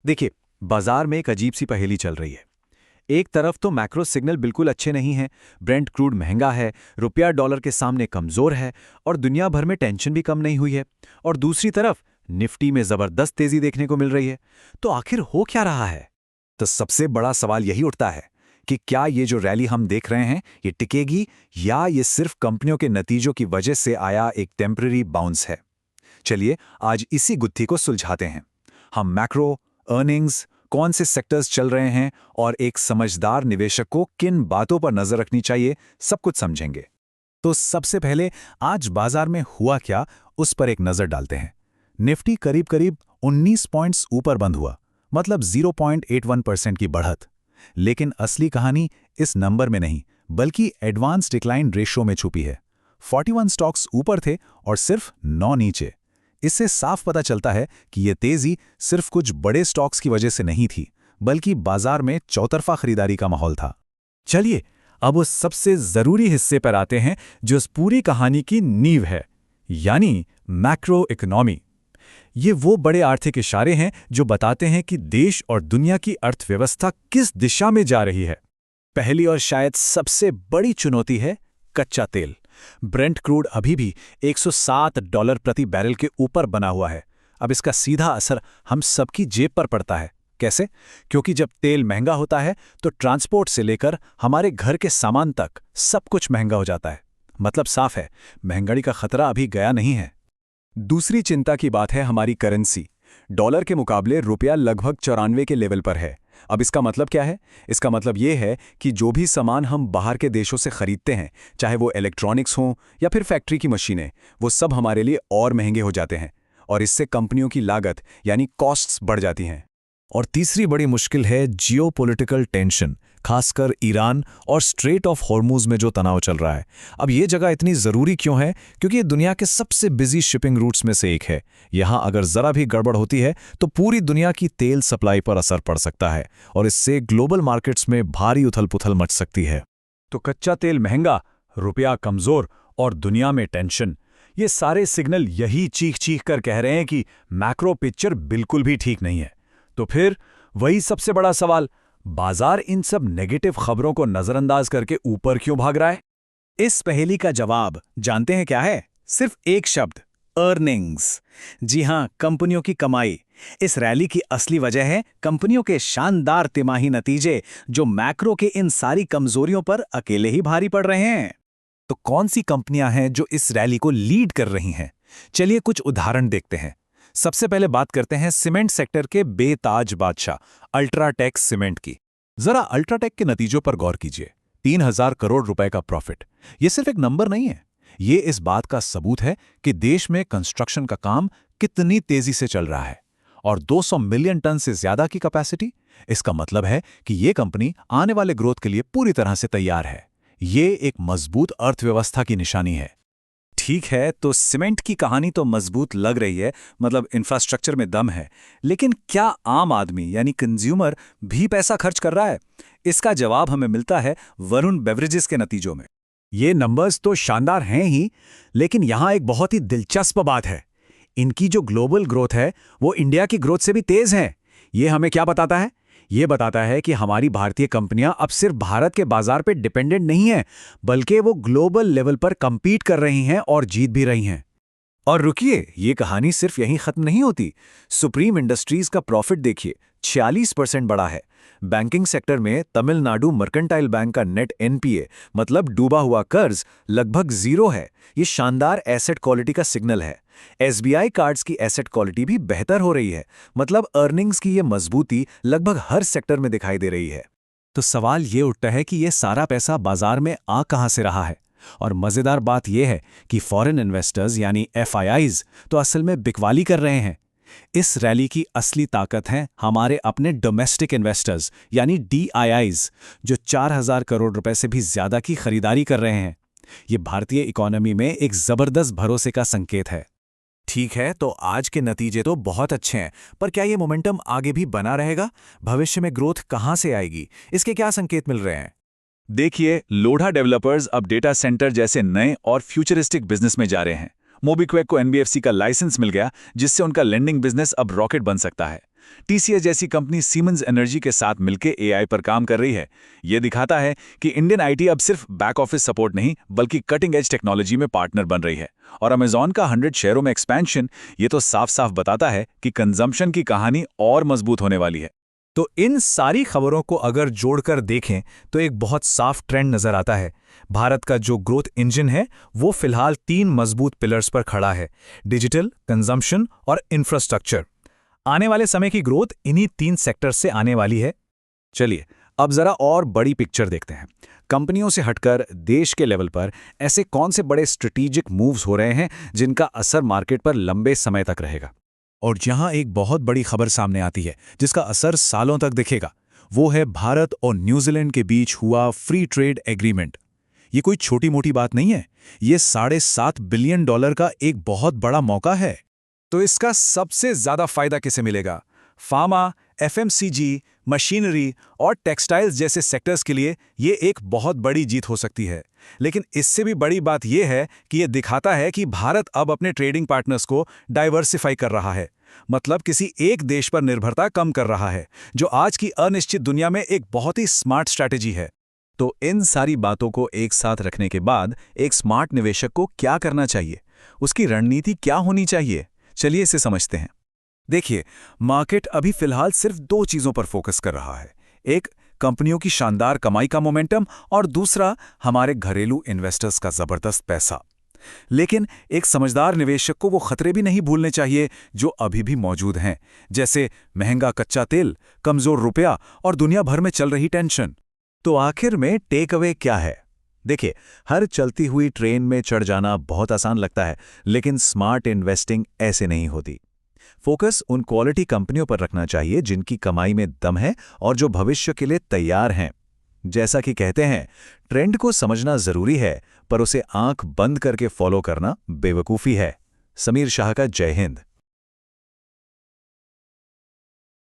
देखिए, बाजार में एक अजीब सी पहेली चल रही है। एक तरफ तो मैक्रो सिग्नल बिल्कुल अच्छे नहीं हैं, ब्रेंट क्रूड महंगा है, रुपया डॉलर के सामने कमजोर है और दुनिया भर में टेंशन भी कम नहीं हुई है। और दूसरी तरफ निफ्टी में जबरदस्त तेजी देखने को मिल रही है। तो आखिर हो क्या रहा है? तो सबसे बड़ा सवाल यही उठता है कि क्या ये जो रैली हम देख रहे हैं ये टिकेगी या ये सिर्फ कंपनियों के नतीजों की वजह से आया एक टेम्पररी बाउंस है। चलिए आज इसी गुत्थी को सुलझाते हैं। हम मैक्रो, अर्निंग्स, कौन से सेक्टर्स चल रहे हैं और एक समझदार निवेशक को किन बातों पर नजर रखनी चाहिए, सब कुछ समझेंगे। तो सबसे पहले आज बाजार में हुआ क्या, उस पर एक नजर डालते हैं। निफ्टी करीब करीब 19 पॉइंट्स ऊपर बंद हुआ, मतलब 0.81% की बढ़त। लेकिन असली कहानी इस नंबर में नहीं, बल्कि एडवांस डिक्लाइन रेशियो में छुपी है। 41 स्टॉक्स ऊपर थे और सिर्फ 9 नीचे। इससे साफ पता चलता है कि ये तेजी सिर्फ कुछ बड़े स्टॉक्स की वजह से नहीं थी, बल्कि बाजार में चौतरफा खरीदारी का माहौल था। चलिए अब उस सबसे जरूरी हिस्से पर आते हैं जो इस पूरी कहानी की नींव है, यानी मैक्रो इकोनॉमी। ये वो बड़े आर्थिक इशारे हैं जो बताते हैं कि देश और दुनिया की अर्थव्यवस्था किस दिशा में जा रही है। पहली और शायद सबसे बड़ी चुनौती है कच्चा तेल। ब्रेंट क्रूड अभी भी $107 प्रति बैरल के ऊपर बना हुआ है। अब इसका सीधा असर हम सबकी जेब पर पड़ता है। कैसे? क्योंकि जब तेल महंगा होता है तो ट्रांसपोर्ट से लेकर हमारे घर के सामान तक सब कुछ महंगा हो जाता है। मतलब साफ है, महंगाई का खतरा अभी गया नहीं है। दूसरी चिंता की बात है हमारी करेंसी। डॉलर के मुकाबले रुपया लगभग 94 के लेवल पर है। अब इसका मतलब क्या है? इसका मतलब ये है कि जो भी सामान हम बाहर के देशों से खरीदते हैं, चाहे वो इलेक्ट्रॉनिक्स हों या फिर फैक्ट्री की मशीनें, वो सब हमारे लिए और महंगे हो जाते हैं और इससे कंपनियों की लागत यानी कॉस्ट्स बढ़ जाती हैं। और तीसरी बड़ी मुश्किल है जियोपॉलिटिकल टेंशन, खासकर ईरान और स्ट्रेट ऑफ हॉर्मुज में जो तनाव चल रहा है। अब ये जगह इतनी ज़रूरी क्यों है? क्योंकि ये दुनिया के सबसे बिजी शिपिंग रूट्स में से एक है। यहाँ अगर ज़रा भी गड़बड़ होती है तो पूरी दुनिया की तेल सप्लाई पर असर पड़ सकता है और इससे ग्लोबल मार्केट्स में भारी उथल-पुथल मच सकती है। तो कच्चा तेल महंगा, रुपया कमज़ोर और दुनिया में टेंशन, ये सारे सिग्नल यही चीख-चीख कर कह रहे हैं कि मैक्रो पिक्चर बिल्कुल भी ठीक नहीं है। तो फिर वही सबसे बड़ा सवाल, बाजार इन सब नेगेटिव खबरों को नजरअंदाज करके ऊपर क्यों भाग रहा है? इस पहेली का जवाब जानते हैं क्या है? सिर्फ एक शब्द, अर्निंग्स। जी हां, कंपनियों की कमाई। इस रैली की असली वजह है कंपनियों के शानदार तिमाही नतीजे, जो मैक्रो के इन सारी कमजोरियों पर अकेले ही भारी पड़ रहे हैं। तो कौन सी कंपनियां हैं जो इस रैली को लीड कर रही हैं? चलिए कुछ उदाहरण देखते हैं। सबसे पहले बात करते हैं सीमेंट सेक्टर के बेताज बादशाह अल्ट्राटेक सीमेंट की। जरा अल्ट्राटेक के नतीजों पर गौर कीजिए। 3000 करोड़ रुपए का प्रॉफिट। यह सिर्फ एक नंबर नहीं है, ये इस बात का सबूत है कि देश में कंस्ट्रक्शन का काम कितनी तेजी से चल रहा है। और 200 मिलियन टन से ज्यादा की कैपेसिटी, इसका मतलब है कि यह कंपनी आने वाले ग्रोथ के लिए पूरी तरह से तैयार है। ये एक मजबूत अर्थव्यवस्था की निशानी है। ठीक है, तो सीमेंट की कहानी तो मजबूत लग रही है, मतलब इंफ्रास्ट्रक्चर में दम है। लेकिन क्या आम आदमी यानी कंज्यूमर भी पैसा खर्च कर रहा है? इसका जवाब हमें मिलता है वरुण बेवरेजेस के नतीजों में। ये नंबर्स तो शानदार हैं ही, लेकिन यहां एक बहुत ही दिलचस्प बात है। इनकी जो ग्लोबल ग्रोथ है वो इंडिया की ग्रोथ से भी तेज है। ये हमें क्या बताता है? ये बताता है कि हमारी भारतीय कंपनियां अब सिर्फ भारत के बाजार पे डिपेंडेंट नहीं हैं, बल्कि वो ग्लोबल लेवल पर compete कर रही हैं और जीत भी रही हैं। और रुकिए, ये कहानी सिर्फ यहीं खत्म नहीं होती। सुप्रीम इंडस्ट्रीज का प्रॉफिट देखिए, 46% बढ़ा है। बैंकिंग सेक्टर में तमिलनाडु मर्केंटाइल बैंक का नेट एनपीए, मतलब डूबा हुआ कर्ज, लगभग 0 है। ये शानदार एसेट क्वालिटी का सिग्नल है। एसबीआई कार्ड्स की एसेट क्वालिटी भी बेहतर हो रही है, मतलब अर्निंग्स की ये मजबूती लगभग हर सेक्टर में दिखाई दे रही है। तो सवाल ये उठता है कि ये सारा पैसा बाजार में आ कहां से रहा है? और मजेदार बात यह है कि फॉरेन इन्वेस्टर्स यानी एफआईआईज तो असल में बिकवाली कर रहे हैं। इस रैली की असली ताकत है हमारे अपने डोमेस्टिक इन्वेस्टर्स यानी डीआईआईज, जो 4000 करोड़ रुपए से भी ज्यादा की खरीदारी कर रहे हैं। ये भारतीय इकोनॉमी में एक जबरदस्त भरोसे का संकेत है। ठीक है, तो आज के नतीजे तो बहुत अच्छे हैं, पर क्या ये मोमेंटम आगे भी बना रहेगा? भविष्य में ग्रोथ कहां से आएगी? इसके क्या संकेत मिल रहे हैं? देखिए, लोढ़ा डेवलपर्स अब डेटा सेंटर जैसे नए और फ्यूचरिस्टिक बिजनेस में जा रहे हैं। मोबीक्विक को एनबीएफसी का लाइसेंस मिल गया, जिससे उनका लेंडिंग बिजनेस अब रॉकेट बन सकता है। टीसीएस जैसी कंपनी सीमेंस एनर्जी के साथ मिलकर एआई पर काम कर रही है। ये दिखाता है कि इंडियन आईटी अब सिर्फ बैक ऑफिस सपोर्ट नहीं बल्कि कटिंग एज टेक्नोलॉजी में पार्टनर बन रही है। और अमेजॉन का 100 शेयरों में एक्सपेंशन ये तो साफ साफ बताता है कि कंजम्पशन की कहानी और मजबूत होने वाली है। तो इन सारी खबरों को अगर जोड़कर देखें तो एक बहुत साफ ट्रेंड नजर आता है। भारत का जो ग्रोथ इंजन है वो फिलहाल 3 मजबूत पिलर्स पर खड़ा है: डिजिटल, कंजम्पशन और इंफ्रास्ट्रक्चर। आने वाले समय की ग्रोथ इन्हीं 3 सेक्टर से आने वाली है। चलिए अब जरा और बड़ी पिक्चर देखते हैं। कंपनियों से हटकर देश के लेवल पर ऐसे कौन से बड़े स्ट्रेटेजिक मूव्स हो रहे हैं जिनका असर मार्केट पर लंबे समय तक रहेगा। और जहां एक बहुत बड़ी खबर सामने आती है जिसका असर सालों तक दिखेगा, वो है भारत और न्यूजीलैंड के बीच हुआ फ्री ट्रेड एग्रीमेंट। ये कोई छोटी मोटी बात नहीं है, ये $7.5 बिलियन का एक बहुत बड़ा मौका है। तो इसका सबसे ज्यादा फायदा किसे मिलेगा? फार्मा, एफएमसीजी, मशीनरी और टेक्सटाइल्स जैसे सेक्टर्स के लिए ये एक बहुत बड़ी जीत हो सकती है। लेकिन इससे भी बड़ी बात यह है कि यह दिखाता है कि भारत अब अपने ट्रेडिंग पार्टनर्स को डाइवर्सिफाई कर रहा है। मतलब किसी एक देश पर निर्भरता कम कर रहा है, जो आज की अनिश्चित दुनिया में एक बहुत ही स्मार्ट स्ट्रैटेजी है। तो इन सारी बातों को एक साथ रखने के बाद एक स्मार्ट निवेशक को क्या करना चाहिए, उसकी रणनीति क्या होनी चाहिए, चलिए इसे समझते हैं। देखिए, मार्केट अभी फिलहाल सिर्फ 2 चीजों पर फोकस कर रहा है। एक, कंपनियों की शानदार कमाई का मोमेंटम, और दूसरा, हमारे घरेलू इन्वेस्टर्स का जबरदस्त पैसा। लेकिन एक समझदार निवेशक को वो खतरे भी नहीं भूलने चाहिए जो अभी भी मौजूद हैं, जैसे महंगा कच्चा तेल, कमजोर रुपया और दुनिया भर में चल रही टेंशन। तो आखिर में टेक अवे क्या है? देखिए, हर चलती हुई ट्रेन में चढ़ जाना बहुत आसान लगता है, लेकिन स्मार्ट इन्वेस्टिंग ऐसे नहीं होती। फोकस उन क्वालिटी कंपनियों पर रखना चाहिए जिनकी कमाई में दम है और जो भविष्य के लिए तैयार हैं। जैसा कि कहते हैं, ट्रेंड को समझना जरूरी है, पर उसे आंख बंद करके फॉलो करना बेवकूफ़ी है। समीर शाह का जय हिंद।